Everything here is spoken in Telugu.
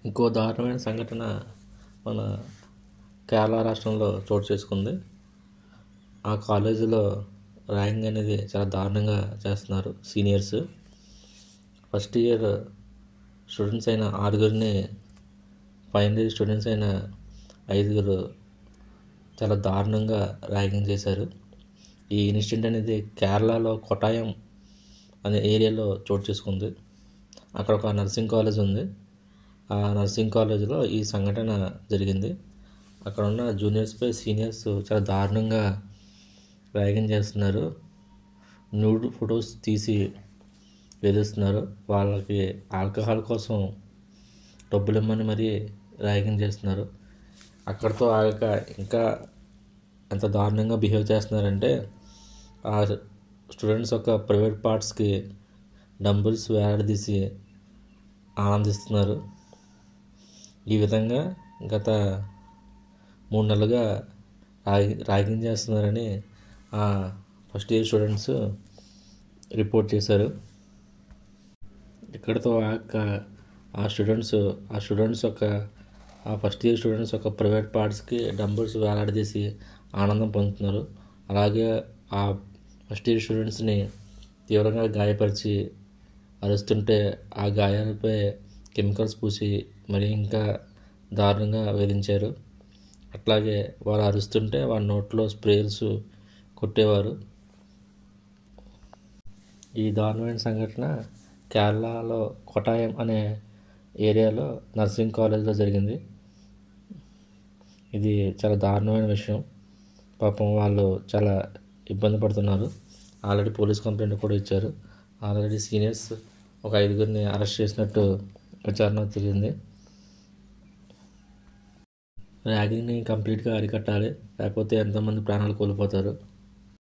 ఇంకో దారుణమైన సంఘటన మన కేరళ రాష్ట్రంలో చోటు చేసుకుంది. ఆ కాలేజీలో ర్యాగింగ్ అనేది చాలా దారుణంగా చేస్తున్నారు సీనియర్స్. ఫస్ట్ ఇయర్ స్టూడెంట్స్ అయిన 6 ఫైనల్ ఇయర్ స్టూడెంట్స్ అయిన 5 చాలా దారుణంగా ర్యాగింగ్ చేశారు. ఈ ఇన్సిడెంట్ అనేది కేరళలో కొట్టాయం అనే ఏరియాలో చోటు చేసుకుంది. అక్కడ ఒక నర్సింగ్ కాలేజ్ ఉంది. ఆ నర్సింగ్ కాలేజీలో ఈ సంఘటన జరిగింది. అక్కడ ఉన్న జూనియర్స్పై సీనియర్స్ చాలా దారుణంగా ర్యాగింగ్ చేస్తున్నారు. న్యూడ్ ఫొటోస్ తీసి వేధిస్తున్నారు. వాళ్ళకి ఆల్కహాల్ కోసం డబ్బులు ఇమ్మని మరీ ర్యాగింగ్ చేస్తున్నారు. అక్కడితో ఆగక ఇంకా ఎంత దారుణంగా బిహేవ్ చేస్తున్నారంటే ఆ స్టూడెంట్స్ యొక్క ప్రైవేట్ పార్ట్స్కి డంబుల్స్ వేలాడదీసి ఆనందిస్తున్నారు. ఈ విధంగా గత 3 నెలలుగా ర్యాగింగ్ చేస్తున్నారని ఆ ఫస్ట్ ఇయర్ స్టూడెంట్స్ రిపోర్ట్ చేశారు. ఇక్కడితో ఆ ఫస్ట్ ఇయర్ స్టూడెంట్స్ యొక్క ప్రైవేట్ పార్ట్స్కి డంబుల్స్ వేలాడదీసి ఆనందం పొందుతున్నారు. అలాగే ఆ ఫస్ట్ ఇయర్ స్టూడెంట్స్ని తీవ్రంగా గాయపరిచి అరుస్తుంటే ఆ గాయాలపై కెమికల్స్ పూసి మరి ఇంకా దారుణంగా వేధించారు. అట్లాగే వారు అరుస్తుంటే వారి నోట్లో స్ప్రేస్ కొట్టేవారు. ఈ దారుణమైన సంఘటన కేరళలో కొట్టాయం అనే ఏరియాలో నర్సింగ్ కాలేజ్లో జరిగింది. ఇది చాలా దారుణమైన విషయం. పాపం వాళ్ళు చాలా ఇబ్బంది పడుతున్నారు. ఆల్రెడీ పోలీస్ కంప్లైంట్ కూడా ఇచ్చారు. ఆల్రెడీ సీనియర్స్ ఒక 5 అరెస్ట్ చేసినట్టు విచారణ తెలిసింది. ర్యాగింగ్ని కంప్లీట్గా అరికట్టాలి, లేకపోతే ఎంతోమంది ప్రాణాలు కోల్పోతారు.